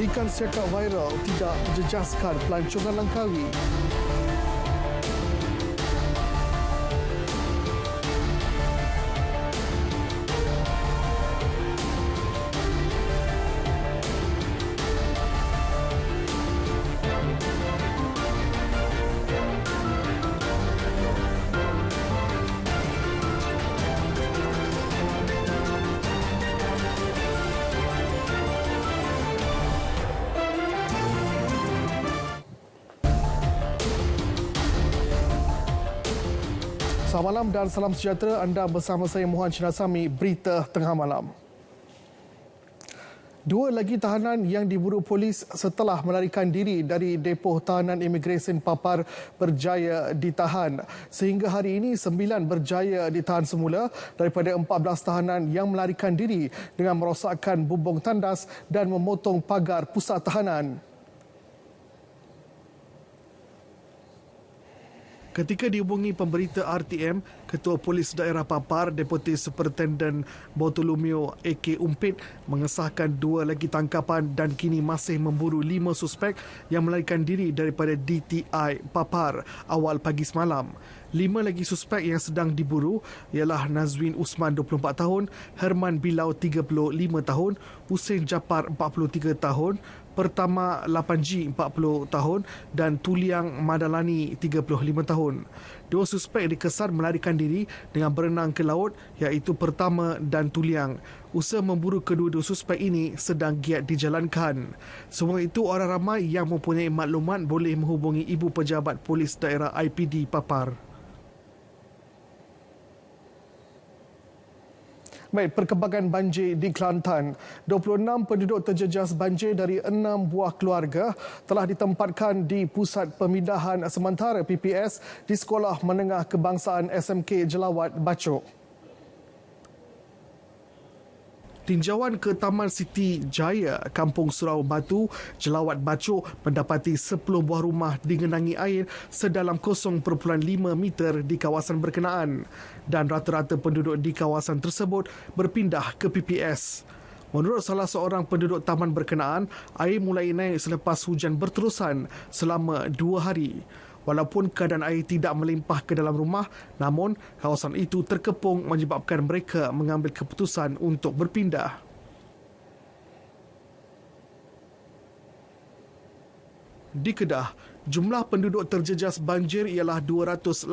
Ikan siakap viral tidak jejaskan pelancongan Langkawi. Selamat malam dan salam sejahtera. Anda bersama saya Mohan Chinasami, Berita Tengah Malam. Dua lagi tahanan yang diburu polis setelah melarikan diri dari depoh tahanan imigresen Papar berjaya ditahan. Sehingga hari ini 9 berjaya ditahan semula daripada 14 tahanan yang melarikan diri dengan merosakkan bumbung tandas dan memotong pagar pusat tahanan. Ketika dihubungi pemberita RTM, Ketua Polis Daerah Papar, Deputi Superintendent Bartolomeo A.K. Umpit mengesahkan dua lagi tangkapan dan kini masih memburu 5 suspek yang melarikan diri daripada DTI Papar awal pagi semalam. 5 lagi suspek yang sedang diburu ialah Nazwin Usman 24 tahun, Herman Bilau 35 tahun, Hussein Japar 43 tahun, Pertama 8G 40 tahun dan Tuliang Madalani 35 tahun. Dua suspek dikesan melarikan diri dengan berenang ke laut iaitu Pertama dan Tuliang. Usaha memburu kedua-dua suspek ini sedang giat dijalankan. Semua itu orang ramai yang mempunyai maklumat boleh menghubungi Ibu Pejabat Polis Daerah IPD Papar. Baik, perkembangan banjir di Kelantan. 26 penduduk terjejas banjir dari 6 buah keluarga telah ditempatkan di Pusat Pemindahan Sementara PPS di Sekolah Menengah Kebangsaan SMK Jelawat Bacok. Tinjauan ke Taman Siti Jaya, Kampung Surau Batu, Jelawat Bacok mendapati 10 buah rumah digenangi air sedalam 0.5 meter di kawasan berkenaan dan rata-rata penduduk di kawasan tersebut berpindah ke PPS. Menurut salah seorang penduduk taman berkenaan, air mulai naik selepas hujan berterusan selama 2 hari. Walaupun keadaan air tidak melimpah ke dalam rumah, namun kawasan itu terkepung menyebabkan mereka mengambil keputusan untuk berpindah. Di Kedah, jumlah penduduk terjejas banjir ialah 287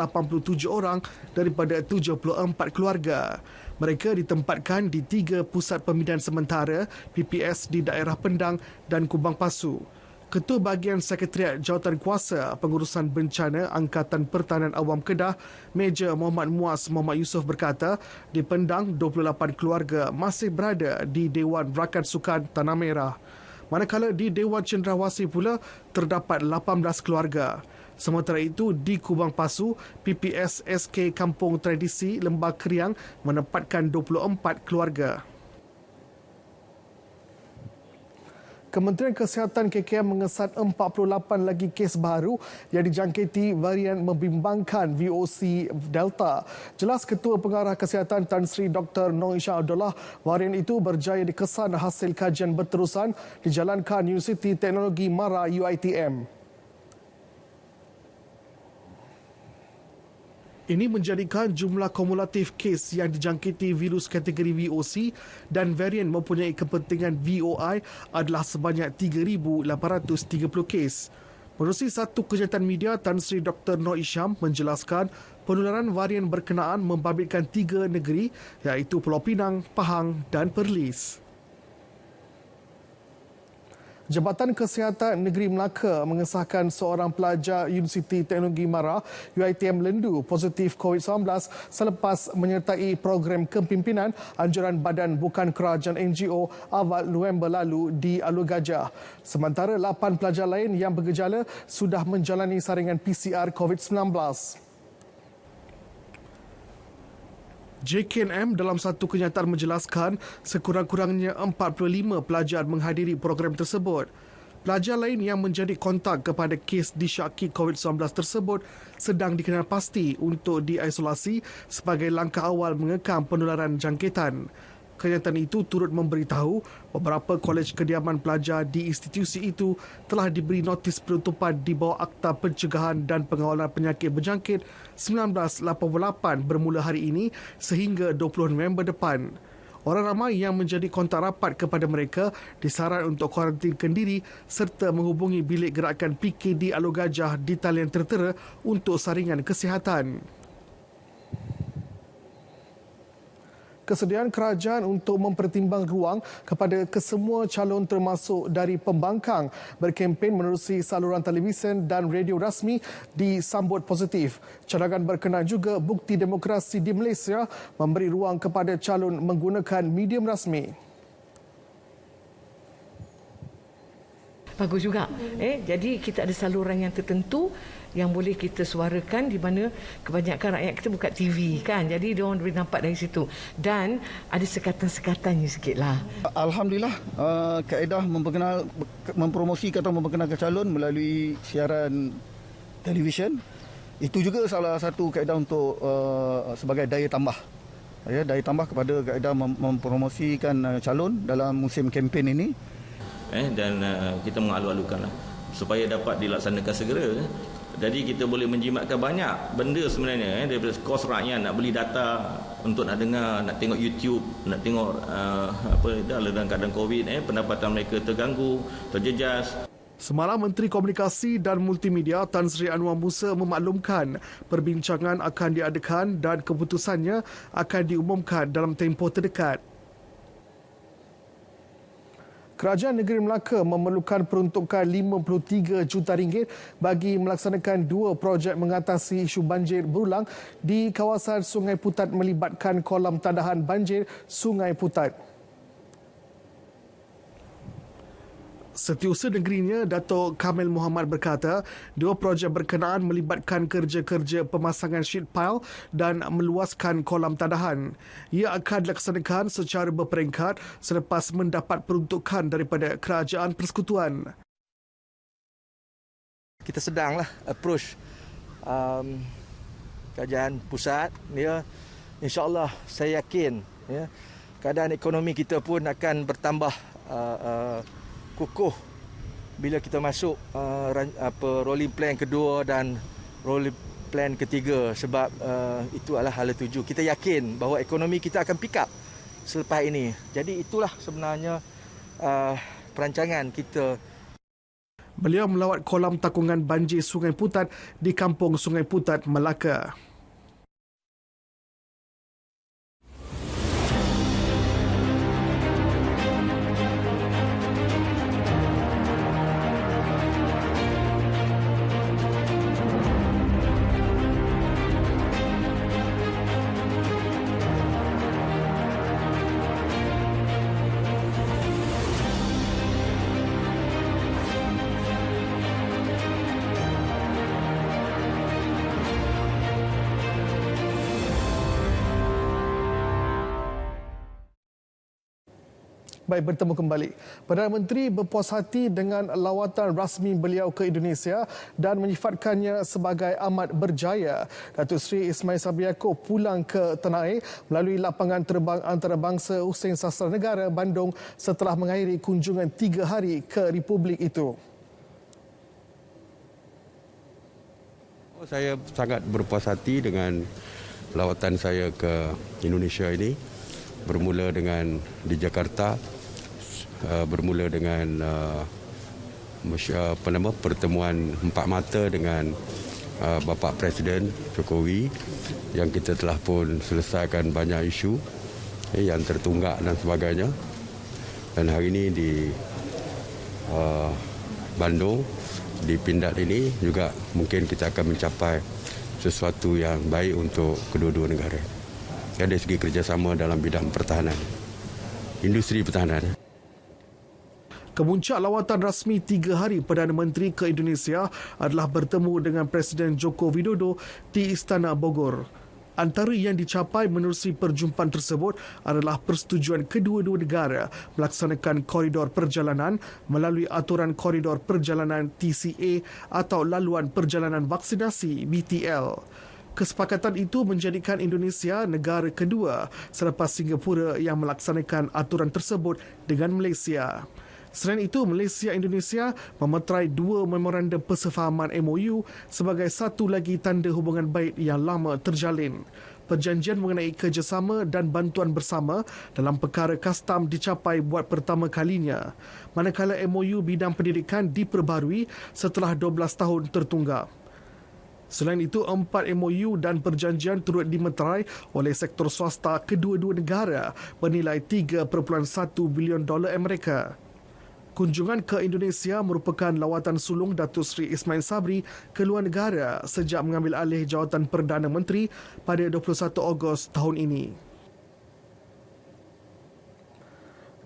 orang daripada 74 keluarga. Mereka ditempatkan di 3 pusat pemindahan sementara PPS di daerah Pendang dan Kubang Pasu. Ketua Bahagian Sekretariat Jawatankuasa Pengurusan Bencana Angkatan Pertahanan Awam Kedah, Major Muhammad Muaz Muhammad Yusof berkata, di Pendang 28 keluarga masih berada di Dewan Rakan Sukan Tanah Merah. Manakala di Dewan Cendrawasih pula terdapat 18 keluarga. Sementara itu, di Kubang Pasu, PPS SK Kampung Tradisi Lembah Keriang menempatkan 24 keluarga. Kementerian Kesihatan KKM mengesat 48 lagi kes baru yang dijangkiti varian membimbangkan VOC Delta. Jelas Ketua Pengarah Kesihatan Tan Sri Dr. Noor Isham Abdullah, varian itu berjaya dikesan hasil kajian berterusan dijalankan Universiti Teknologi MARA UiTM. Ini menjadikan jumlah kumulatif kes yang dijangkiti virus kategori VOC dan varian mempunyai kepentingan VOI adalah sebanyak 3,830 kes. Menerusi satu kenyataan media, Tan Sri Dr. Noor Isham menjelaskan penularan varian berkenaan membabitkan 3 negeri iaitu Pulau Pinang, Pahang dan Perlis. Jabatan Kesihatan Negeri Melaka mengesahkan seorang pelajar Universiti Teknologi MARA UiTM Lendu positif COVID-19 selepas menyertai program kepimpinan anjuran Badan Bukan Kerajaan NGO awal November lalu di Alur Gajah. Sementara 8 pelajar lain yang bergejala sudah menjalani saringan PCR COVID-19. JKNM dalam satu kenyataan menjelaskan sekurang-kurangnya 45 pelajar menghadiri program tersebut. Pelajar lain yang menjadi kontak kepada kes disyaki COVID-19 tersebut sedang dikenal pasti untuk diisolasi sebagai langkah awal mengekang penularan jangkitan. Kenyataan itu turut memberitahu beberapa kolej kediaman pelajar di institusi itu telah diberi notis penutupan di bawah Akta Pencegahan dan Pengawalan Penyakit Berjangkit 1988 bermula hari ini sehingga 20 November depan. Orang ramai yang menjadi kontak rapat kepada mereka disaran untuk kuarantinkan diri serta menghubungi bilik gerakan PKD Alor Gajah di talian tertera untuk saringan kesihatan. Kesediaan kerajaan untuk mempertimbang ruang kepada kesemua calon termasuk dari pembangkang berkempen menerusi saluran televisyen dan radio rasmi disambut positif. Cadangan berkenaan juga bukti demokrasi di Malaysia memberi ruang kepada calon menggunakan medium rasmi. Bagus juga. Jadi kita ada saluran yang tertentu yang boleh kita suarakan di mana kebanyakan rakyat kita buka TV kan. Jadi dia orang boleh nampak dari situ. Dan ada sekatan-sekatannya sikitlah. Alhamdulillah kaedah mempromosikan atau memperkenalkan calon melalui siaran televisyen itu juga salah satu kaedah untuk sebagai daya tambah. Daya tambah kepada kaedah mempromosikan calon dalam musim kempen ini. Dan kita mengalu-alukanlah supaya dapat dilaksanakan segera. Jadi kita boleh menjimatkan banyak benda sebenarnya daripada kos rakyat nak beli data untuk nak dengar, nak tengok YouTube, nak tengok dalam keadaan COVID, pendapatan mereka terganggu, terjejas. Semalam Menteri Komunikasi dan Multimedia Tan Sri Anwar Musa memaklumkan perbincangan akan diadakan dan keputusannya akan diumumkan dalam tempoh terdekat. Kerajaan Negeri Melaka memerlukan peruntukan RM53 juta bagi melaksanakan 2 projek mengatasi isu banjir berulang di kawasan Sungai Putat melibatkan kolam tadahan banjir Sungai Putat. Setiausaha Negerinya, Dato' Kamil Muhammad berkata, 2 projek berkenaan melibatkan kerja-kerja pemasangan sheet pile dan meluaskan kolam tadahan. Ia akan dilaksanakan secara berperingkat selepas mendapat peruntukan daripada Kerajaan Persekutuan. Kita sedanglah approach kerajaan pusat. InsyaAllah saya yakin keadaan ekonomi kita pun akan bertambah kukuh bila kita masuk rolling plan kedua dan rolling plan ketiga sebab itu adalah hala tuju. Kita yakin bahawa ekonomi kita akan pick up selepas ini. Jadi itulah sebenarnya perancangan kita. Beliau melawat kolam takungan banjir Sungai Putat di Kampung Sungai Putat, Melaka. Baik, bertemu kembali. Perdana Menteri berpuas hati dengan lawatan rasmi beliau ke Indonesia dan menyifatkannya sebagai amat berjaya. Datuk Seri Ismail Sabri Yaakob pulang ke tanah air melalui lapangan terbang antarabangsa Hussein Sastra Negara, Bandung setelah mengakhiri kunjungan 3 hari ke Republik itu. Saya sangat berpuas hati dengan lawatan saya ke Indonesia ini. Bermula dengan di Jakarta, bermula dengan pertemuan empat mata dengan Bapak Presiden Jokowi yang kita telah pun selesaikan banyak isu yang tertunggak dan sebagainya. Dan hari ini di Bandung, di Pindad ini juga mungkin kita akan mencapai sesuatu yang baik untuk kedua-dua negara. Dari segi kerjasama dalam bidang pertahanan, industri pertahanan. Kemuncak lawatan rasmi 3 hari Perdana Menteri ke Indonesia adalah bertemu dengan Presiden Joko Widodo di Istana Bogor. Antara yang dicapai menerusi perjumpaan tersebut adalah persetujuan kedua-dua negara melaksanakan koridor perjalanan melalui aturan koridor perjalanan TCA atau laluan perjalanan vaksinasi BTL. Kesepakatan itu menjadikan Indonesia negara kedua selepas Singapura yang melaksanakan aturan tersebut dengan Malaysia. Selain itu, Malaysia-Indonesia memeterai 2 memorandum persefahaman MOU sebagai satu lagi tanda hubungan baik yang lama terjalin. Perjanjian mengenai kerjasama dan bantuan bersama dalam perkara kastam dicapai buat pertama kalinya, manakala MOU bidang pendidikan diperbarui setelah 12 tahun tertunggak. Selain itu, 4 MOU dan perjanjian turut dimeterai oleh sektor swasta kedua-dua negara bernilai $3.1 bilion Amerika. Kunjungan ke Indonesia merupakan lawatan sulung Datuk Seri Ismail Sabri ke luar negara sejak mengambil alih jawatan Perdana Menteri pada 21 Ogos tahun ini.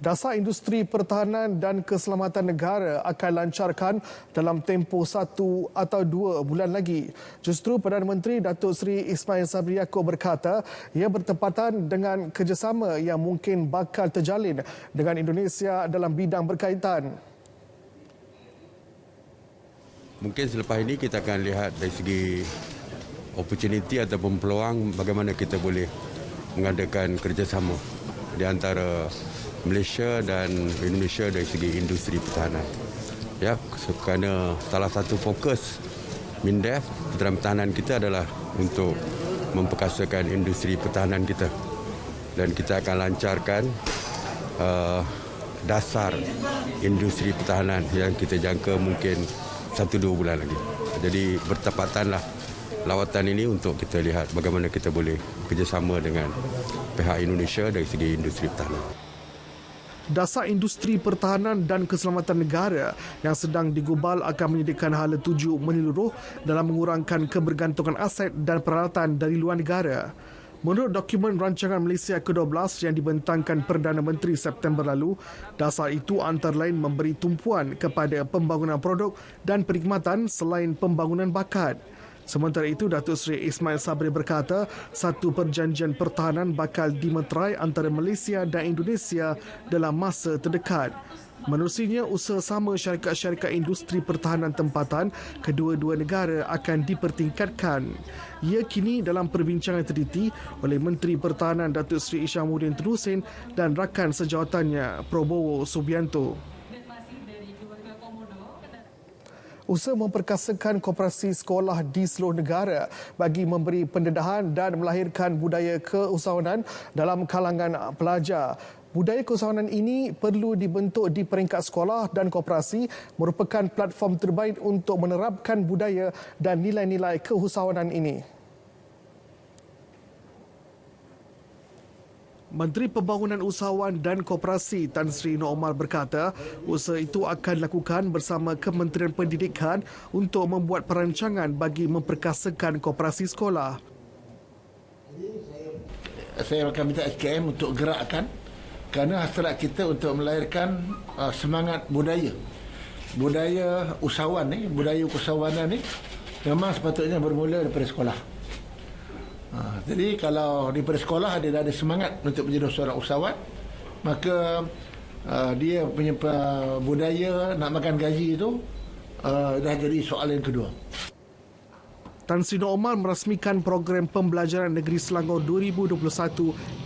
Dasar industri pertahanan dan keselamatan negara akan lancarkan dalam tempoh 1 atau 2 bulan lagi. Justru Perdana Menteri Datuk Seri Ismail Sabri Yaakob berkata ia bertepatan dengan kerjasama yang mungkin bakal terjalin dengan Indonesia dalam bidang berkaitan. Mungkin selepas ini kita akan lihat dari segi opportunity ataupun peluang bagaimana kita boleh mengadakan kerjasama di antara Malaysia dan Indonesia dari segi industri pertahanan. Ya, kerana salah satu fokus MINDEF dalam pertahanan kita adalah untuk memperkasakan industri pertahanan kita. Dan kita akan lancarkan dasar industri pertahanan yang kita jangka mungkin 1-2 bulan lagi. Jadi bertepatanlah lawatan ini untuk kita lihat bagaimana kita boleh kerjasama dengan pihak Indonesia dari segi industri pertahanan. Dasar industri pertahanan dan keselamatan negara yang sedang digubal akan menyediakan hala tuju menyeluruh dalam mengurangkan kebergantungan aset dan peralatan dari luar negara. Menurut dokumen rancangan Malaysia ke-12 yang dibentangkan Perdana Menteri September lalu, dasar itu antara lain memberi tumpuan kepada pembangunan produk dan perkhidmatan selain pembangunan bakat. Sementara itu, Datuk Seri Ismail Sabri berkata, satu perjanjian pertahanan bakal dimeterai antara Malaysia dan Indonesia dalam masa terdekat. Menerusinya, usaha sama syarikat-syarikat industri pertahanan tempatan kedua-dua negara akan dipertingkatkan. Ia kini dalam perbincangan teliti oleh Menteri Pertahanan Datuk Seri Isyamuddin Tun Hussein dan rakan sejawatannya Prabowo Subianto. Usaha memperkasakan koperasi sekolah di seluruh negara bagi memberi pendedahan dan melahirkan budaya keusahawanan dalam kalangan pelajar. Budaya keusahawanan ini perlu dibentuk di peringkat sekolah dan koperasi merupakan platform terbaik untuk menerapkan budaya dan nilai-nilai keusahawanan ini. Menteri Pembangunan Usahawan dan Koperasi Tan Sri Nur Omar berkata, usaha itu akan dilakukan bersama Kementerian Pendidikan untuk membuat perancangan bagi memperkasakan koperasi sekolah. Saya akan minta SKM untuk gerakkan kerana hasrat kita untuk melahirkan semangat budaya usahawan ni, budaya keusahawanan ni memang sepatutnya bermula daripada sekolah. Jadi kalau daripada sekolah dia dah ada semangat untuk menjadi seorang usahawan, maka dia punya budaya nak makan gaji itu dah jadi soalan yang kedua. Tan Sri Nur Omar merasmikan program pembelajaran Negeri Selangor 2021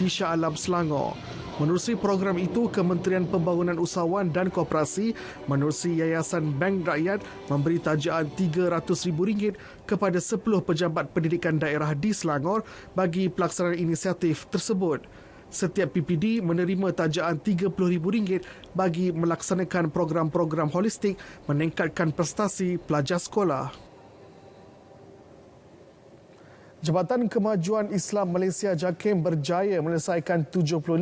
di Shah Alam, Selangor. Menerusi program itu, Kementerian Pembangunan Usahawan dan Koperasi menerusi Yayasan Bank Rakyat memberi tajaan RM300,000 kepada 10 pejabat pendidikan daerah di Selangor bagi pelaksanaan inisiatif tersebut. Setiap PPD menerima tajaan RM30,000 bagi melaksanakan program-program holistik meningkatkan prestasi pelajar sekolah. Jabatan Kemajuan Islam Malaysia JAKIM berjaya menyelesaikan 75%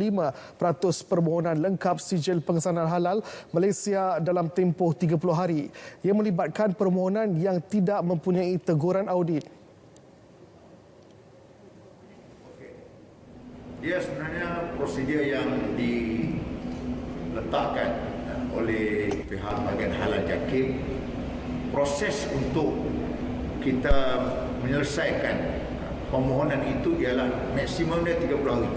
permohonan lengkap sijil pengesanan halal Malaysia dalam tempoh 30 hari. Ia melibatkan permohonan yang tidak mempunyai teguran audit. Dia sebenarnya prosedur yang diletakkan oleh pihak bahagian halal JAKIM, proses untuk kita menyelesaikan permohonan itu ialah maksimumnya 30 hari.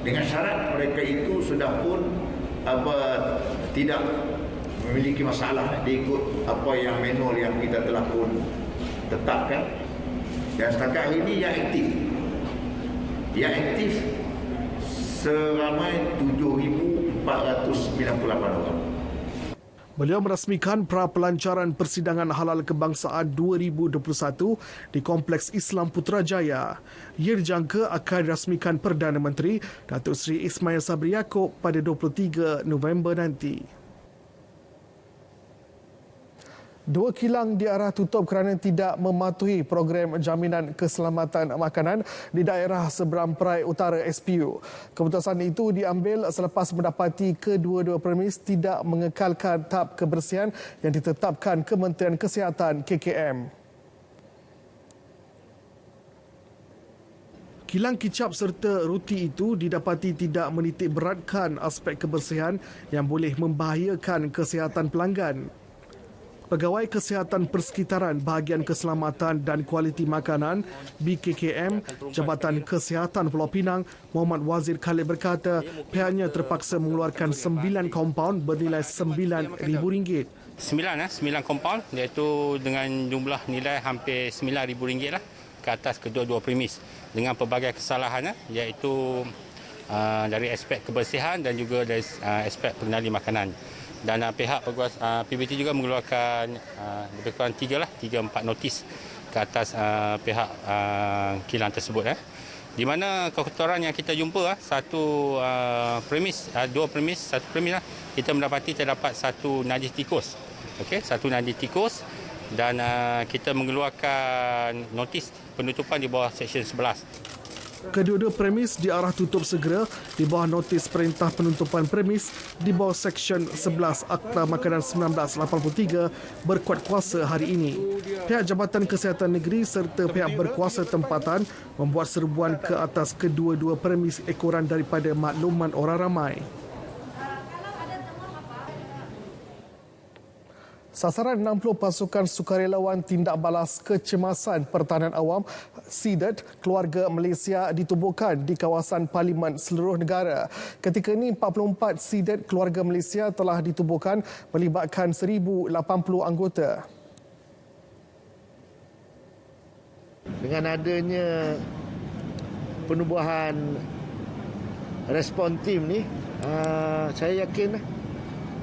Dengan syarat mereka itu sudah pun tidak memiliki masalah, dia ikut apa yang manual yang kita telah pun tetapkan. Dan setakat hari ini yang aktif seramai 7,498 orang. Beliau merasmikan pra-pelancaran persidangan halal kebangsaan 2021 di Kompleks Islam Putrajaya. Ia dijangka akan dirasmikan Perdana Menteri Datuk Seri Ismail Sabri Yaakob pada 23 November nanti. 2 kilang diarah tutup kerana tidak mematuhi program jaminan keselamatan makanan di daerah seberang Perai Utara SPU. Keputusan itu diambil selepas mendapati kedua-dua premis tidak mengekalkan tahap kebersihan yang ditetapkan Kementerian Kesihatan KKM. Kilang kicap serta ruti itu didapati tidak menitik beratkan aspek kebersihan yang boleh membahayakan kesihatan pelanggan. Pegawai Kesihatan Persekitaran Bahagian Keselamatan dan Kualiti Makanan BKKM Jabatan Kesihatan Pulau Pinang Muhammad Wazir Khalid berkata pihaknya terpaksa mengeluarkan 9 kompaun bernilai RM9,000. 9 kompaun iaitu dengan jumlah nilai hampir RM9,000 lah ke atas kedua-dua premis dengan pelbagai kesalahan iaitu dari aspek kebersihan dan juga dari aspek pengendali makanan. Dan pihak PBT juga mengeluarkan lebih kurang 3-4 notis ke atas pihak kilang tersebut. Di mana kekotoran yang kita jumpa satu premis, satu premis kita mendapati terdapat satu najis tikus. Okey, satu najis tikus dan kita mengeluarkan notis penutupan di bawah Seksyen 11. Kedua-dua premis diarah tutup segera di bawah notis perintah penutupan premis di bawah Seksyen 11 Akta Makanan 1983 berkuat kuasa hari ini. Pihak Jabatan Kesihatan Negeri serta pihak berkuasa tempatan membuat serbuan ke atas kedua-dua premis ekoran daripada makluman orang ramai. Sasaran 60 pasukan sukarelawan tindak balas kecemasan pertahanan awam SEADET keluarga Malaysia ditubuhkan di kawasan Parlimen seluruh negara. Ketika ini 44 SEADET keluarga Malaysia telah ditubuhkan melibatkan 1,080 anggota. Dengan adanya penubuhan respon tim ni, saya yakin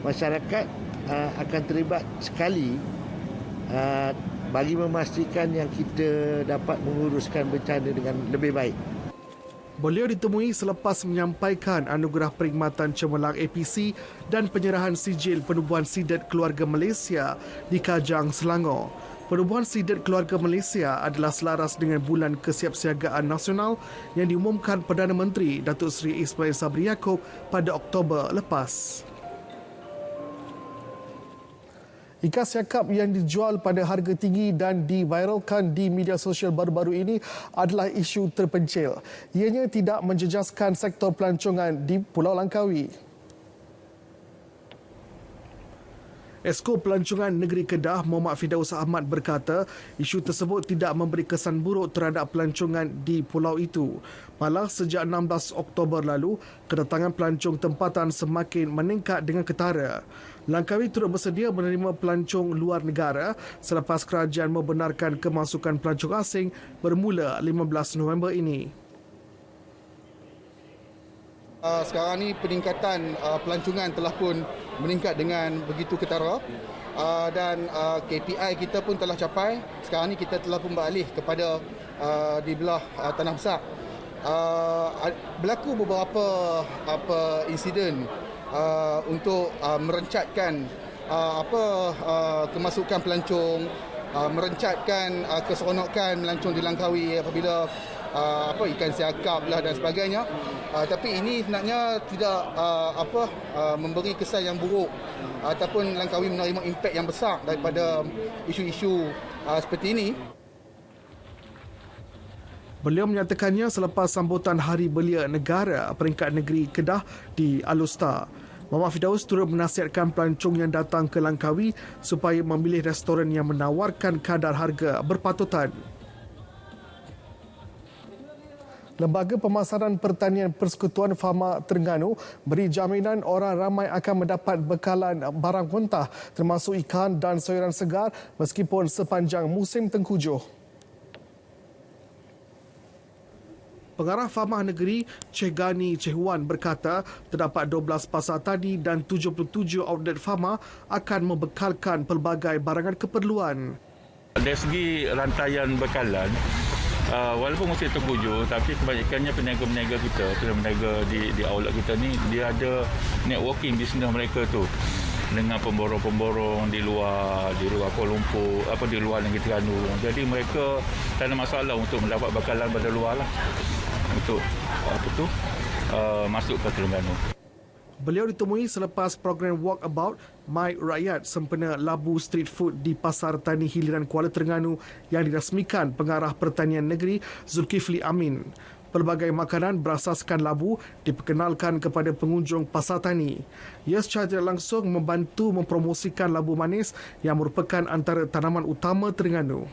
masyarakat akan terlibat sekali bagi memastikan yang kita dapat menguruskan bencana dengan lebih baik. Beliau ditemui selepas menyampaikan anugerah perkhidmatan cemerlang APC dan penyerahan sijil penubuhan SEADET keluarga Malaysia di Kajang, Selangor. Penubuhan SEADET keluarga Malaysia adalah selaras dengan Bulan Kesiapsiagaan Nasional yang diumumkan Perdana Menteri Datuk Seri Ismail Sabri Yaakob pada Oktober lepas. Ikan siakap yang dijual pada harga tinggi dan diviralkan di media sosial baru-baru ini adalah isu terpencil. Ianya tidak menjejaskan sektor pelancongan di Pulau Langkawi. Esko Pelancongan Negeri Kedah Muhammad Firdaus Ahmad berkata isu tersebut tidak memberi kesan buruk terhadap pelancongan di pulau itu. Malah sejak 16 Oktober lalu, kedatangan pelancong tempatan semakin meningkat dengan ketara. Langkawi turut bersedia menerima pelancong luar negara selepas kerajaan membenarkan kemasukan pelancong asing bermula 15 November ini. Sekarang ni peningkatan pelancongan telah pun meningkat dengan begitu ketara dan KPI kita pun telah capai. Sekarang ni kita telah pun beralih kepada di belah Tanah Besar. Berlaku beberapa insiden untuk merencatkan kemasukan pelancong, merencatkan keseronokan melancong di Langkawi apabila ikan siakap lah dan sebagainya. Tapi ini sebenarnya tidak memberi kesan yang buruk ataupun Langkawi menerima impak yang besar daripada isu-isu seperti ini. Beliau menyatakannya selepas sambutan Hari Belia Negara peringkat negeri Kedah di Alustar. Muhammad Firdaus turut menasihatkan pelancong yang datang ke Langkawi supaya memilih restoran yang menawarkan kadar harga berpatutan. Lembaga Pemasaran Pertanian Persekutuan Farma Terengganu beri jaminan orang ramai akan mendapat bekalan barang mentah termasuk ikan dan sayuran segar meskipun sepanjang musim tengkujuh. Pengarah Famah Negeri Cik Gani Cik Wan berkata terdapat 12 pasar tani dan 77 outlet Famah akan membekalkan pelbagai barangan keperluan. Dari segi rantaian bekalan, walaupun masih terkujur, tapi kebanyakannya peniaga-peniaga kita, peniaga di outlet kita ni, dia ada networking bisnes mereka tu dengan pemborong-pemborong di luar Kuala Lumpur, di luar negeri Terengganu. Jadi mereka tak ada masalah untuk mendapat bekalan pada luar lah, untuk masuk ke Terengganu. Beliau ditemui selepas program Walkabout My Rakyat sempena labu street food di Pasar Tani Hiliran Kuala Terengganu yang dirasmikan Pengarah Pertanian Negeri Zulkifli Amin. Pelbagai makanan berasaskan labu diperkenalkan kepada pengunjung pasar tani. Ia secara tidak langsung membantu mempromosikan labu manis yang merupakan antara tanaman utama Terengganu.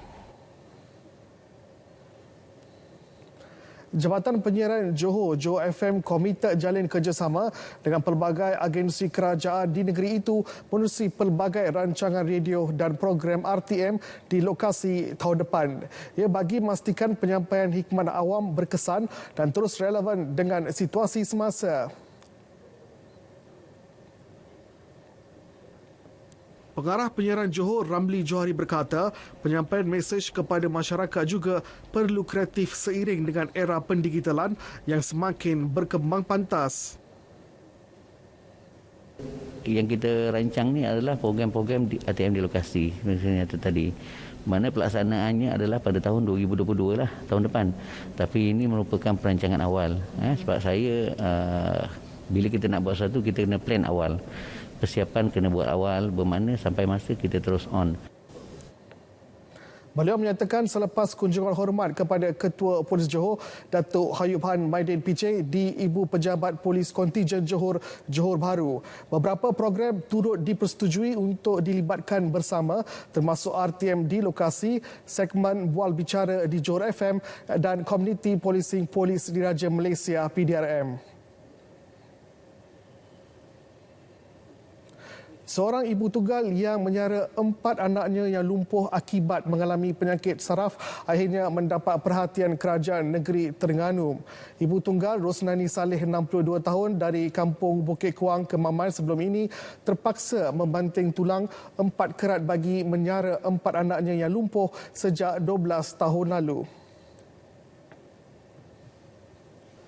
Jabatan Penyiaran Johor FM komited jalin kerjasama dengan pelbagai agensi kerajaan di negeri itu menerusi pelbagai rancangan radio dan program RTM di lokasi tahun depan. Ia bagi memastikan penyampaian hikmat awam berkesan dan terus relevan dengan situasi semasa. Pengarah Penyiaran Johor Ramli Johari berkata, penyampaian mesej kepada masyarakat juga perlu kreatif seiring dengan era pendigitalan yang semakin berkembang pantas. Yang kita rancang ni adalah program-program di ATM di lokasi, misalnya itu tadi. Mana pelaksanaannya adalah pada tahun 2022 lah, tahun depan. Tapi ini merupakan perancangan awal. Sebab saya, bila kita nak buat sesuatu, kita kena plan awal. Persiapan kena buat awal, bermakna sampai masa kita terus on. Beliau menyatakan selepas kunjungan hormat kepada Ketua Polis Johor, Datuk Hayub Han Maidin PJ di Ibu Pejabat Polis Kontijen Johor, Johor Bahru. Beberapa program turut dipersetujui untuk dilibatkan bersama termasuk RTM di lokasi, segmen Bual Bicara di Johor FM dan Community Policing Polis Diraja Malaysia PDRM. Seorang ibu tunggal yang menyara 4 anaknya yang lumpuh akibat mengalami penyakit saraf akhirnya mendapat perhatian kerajaan negeri Terengganu. Ibu tunggal Rosnani Saleh 62 tahun dari kampung Bukit Kuang ke Maman sebelum ini terpaksa membanting tulang 4 kerat bagi menyara 4 anaknya yang lumpuh sejak 12 tahun lalu.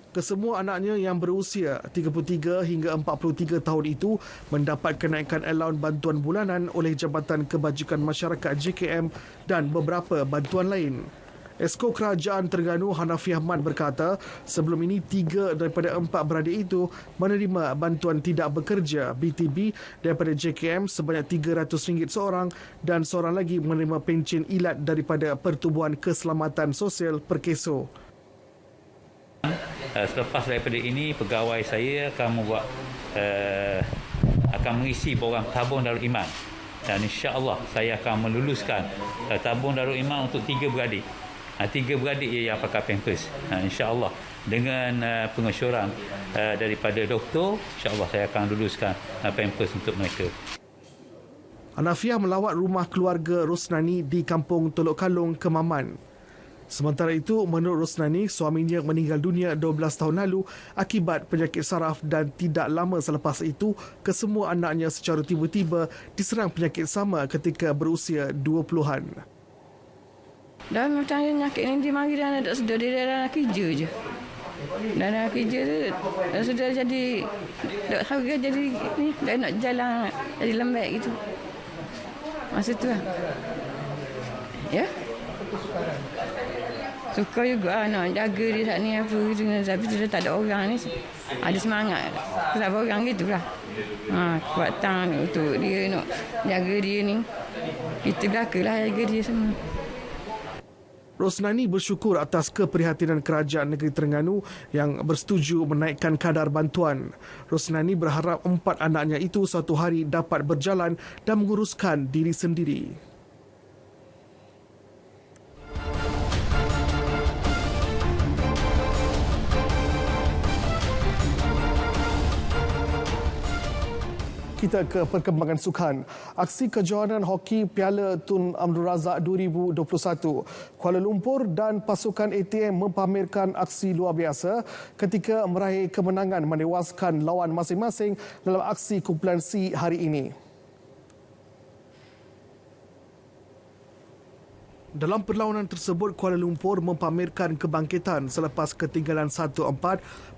Kesemua anaknya yang berusia 33 hingga 43 tahun itu mendapat kenaikan allowance bantuan bulanan oleh Jabatan Kebajikan Masyarakat JKM dan beberapa bantuan lain. Esko Kerajaan Terengganu Hanafi Ahmad berkata, sebelum ini 3 daripada 4 beradik itu menerima bantuan tidak bekerja BTB daripada JKM sebanyak RM300 seorang dan seorang lagi menerima pencen ilat daripada Pertubuhan Keselamatan Sosial Perkeso. Selepas daripada ini, pegawai saya akan membuat akan mengisi borang tabung Darul Iman dan insya-Allah saya akan meluluskan tabung Darul Iman untuk 3 beradik. 3 beradik yang pakai pampers. Insya-Allah dengan pengesyoran daripada doktor, insya-Allah saya akan luluskan pampers untuk mereka. Hanafiah melawat rumah keluarga Rosnani di Kampung Teluk Kalong, Kemaman. Sementara itu, menurut Rosnani, suaminya meninggal dunia 12 tahun lalu akibat penyakit saraf dan tidak lama selepas itu, kesemua anaknya secara tiba-tiba diserang penyakit sama ketika berusia 20-an. Dan macam penyakit ni dia mari dan tak sedar dia dalam kerja je. Dan dalam kerja tu, dah sudah jadi, tak harga jadi ni, dah nak jalan, jadi lembek gitu. Masa tu lah. Ya? Suka juga nak jaga dia saat ni apa gitu. Tapi sudah tak ada orang ni. Ada semangat. Sebab orang gitu lah. Kekuatan untuk dia nak jaga dia ni. Kita belakalah jaga dia semua. Rosnani bersyukur atas keprihatinan Kerajaan Negeri Terengganu yang bersetuju menaikkan kadar bantuan. Rosnani berharap 4 anaknya itu suatu hari dapat berjalan dan menguruskan diri sendiri. Kita ke perkembangan sukan. Aksi kejohanan hoki Piala Tun Abdul Razak 2021. Kuala Lumpur dan pasukan ATM mempamerkan aksi luar biasa ketika meraih kemenangan menewaskan lawan masing-masing dalam aksi kumpulan C hari ini. Dalam perlawanan tersebut, Kuala Lumpur mempamerkan kebangkitan selepas ketinggalan 1-4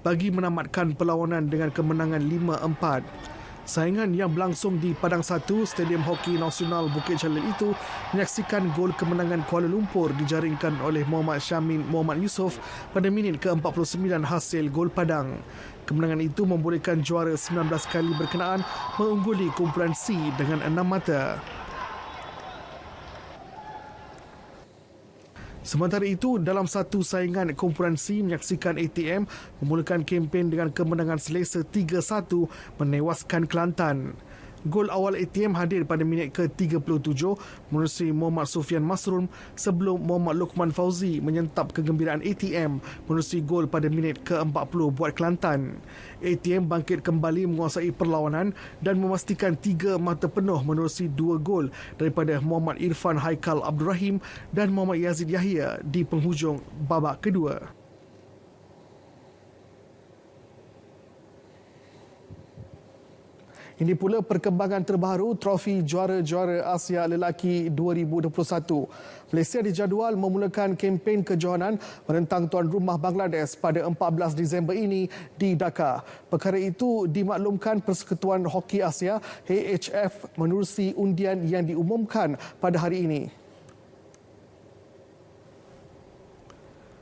bagi menamatkan perlawanan dengan kemenangan 5-4. Saingan yang berlangsung di Padang 1, Stadium Hoki Nasional Bukit Jalil itu menyaksikan gol kemenangan Kuala Lumpur dijaringkan oleh Muhammad Syamin Muhammad Yusof pada minit ke-49 hasil gol Padang. Kemenangan itu membolehkan juara 19 kali berkenaan mengungguli kumpulan C dengan 6 mata. Sementara itu, dalam satu saingan, kumpulan C menyaksikan ATM memulakan kempen dengan kemenangan selesa 3-1 menewaskan Kelantan. Gol awal ATM hadir pada minit ke-37 menerusi Muhammad Sufian Masrum sebelum Muhammad Luqman Fauzi menyentap kegembiraan ATM menerusi gol pada minit ke-40 buat Kelantan. ATM bangkit kembali menguasai perlawanan dan memastikan 3 mata penuh menerusi 2 gol daripada Muhammad Irfan Haikal Abdul Rahim dan Muhammad Yazid Yahya di penghujung babak kedua. Ini pula perkembangan terbaru trofi juara-juara Asia Lelaki 2021. Malaysia dijadual memulakan kempen kejohanan menentang tuan rumah Bangladesh pada 14 Disember ini di Dhaka. Perkara itu dimaklumkan Persekutuan Hoki Asia AHF menerusi undian yang diumumkan pada hari ini.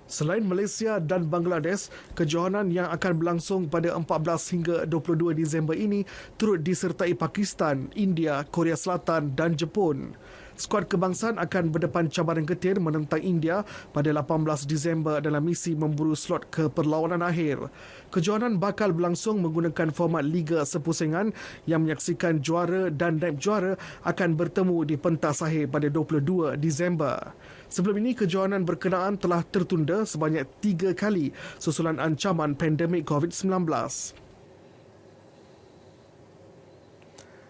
Selain Malaysia dan Bangladesh, kejohanan yang akan berlangsung pada 14 hingga 22 Disember ini turut disertai Pakistan, India, Korea Selatan dan Jepun. Skuad kebangsaan akan berdepan cabaran getir menentang India pada 18 Disember dalam misi memburu slot ke perlawanan akhir. Kejohanan bakal berlangsung menggunakan format Liga Sepusingan yang menyaksikan juara dan naib juara akan bertemu di pentas akhir pada 22 Disember. Sebelum ini, kejohanan berkenaan telah tertunda sebanyak 3 kali susulan ancaman pandemik COVID-19.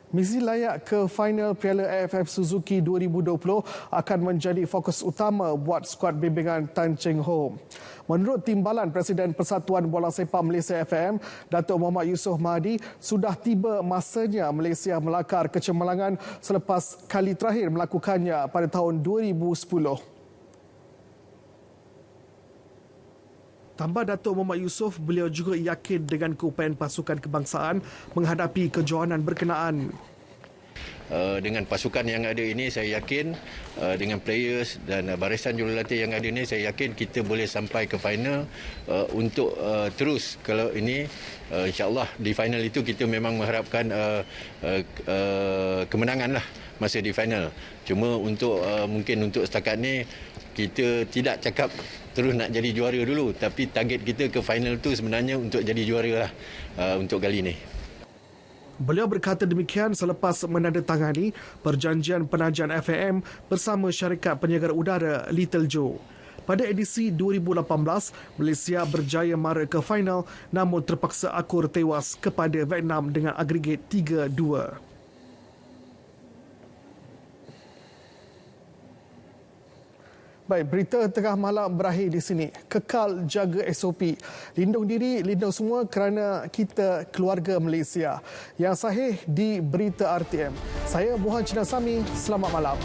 Misi layak ke final Piala AFF Suzuki 2020 akan menjadi fokus utama buat skuad bimbingan Tan Cheng Ho. Menurut Timbalan Presiden Persatuan Bola Sepak Malaysia FM, Datuk Muhammad Yusof Mahdi, sudah tiba masanya Malaysia melakar kecemerlangan selepas kali terakhir melakukannya pada tahun 2010. Tambah Datuk Muhammad Yusof, beliau juga yakin dengan keupayaan pasukan kebangsaan menghadapi kejohanan berkenaan. Dengan pasukan yang ada ini, saya yakin dengan players dan barisan jurulatih yang ada ini, saya yakin kita boleh sampai ke final untuk terus. Kalau ini insyaAllah di final itu kita memang mengharapkan kemenangan lah masa di final. Cuma untuk mungkin untuk setakat ni kita tidak cakap terus nak jadi juara dulu, tapi target kita ke final tu sebenarnya untuk jadi juara lah untuk kali ini. Beliau berkata demikian selepas menandatangani perjanjian penajan FAM bersama syarikat penyegar udara Little Joe. Pada edisi 2018, Malaysia berjaya mara ke final namun terpaksa akur tewas kepada Vietnam dengan agregat 3-2. Baik, berita tengah malam berakhir di sini. Kekal jaga SOP. Lindung diri, lindung semua kerana kita keluarga Malaysia. Yang sahih di Berita RTM. Saya Muhammad Cina Sami. Selamat malam.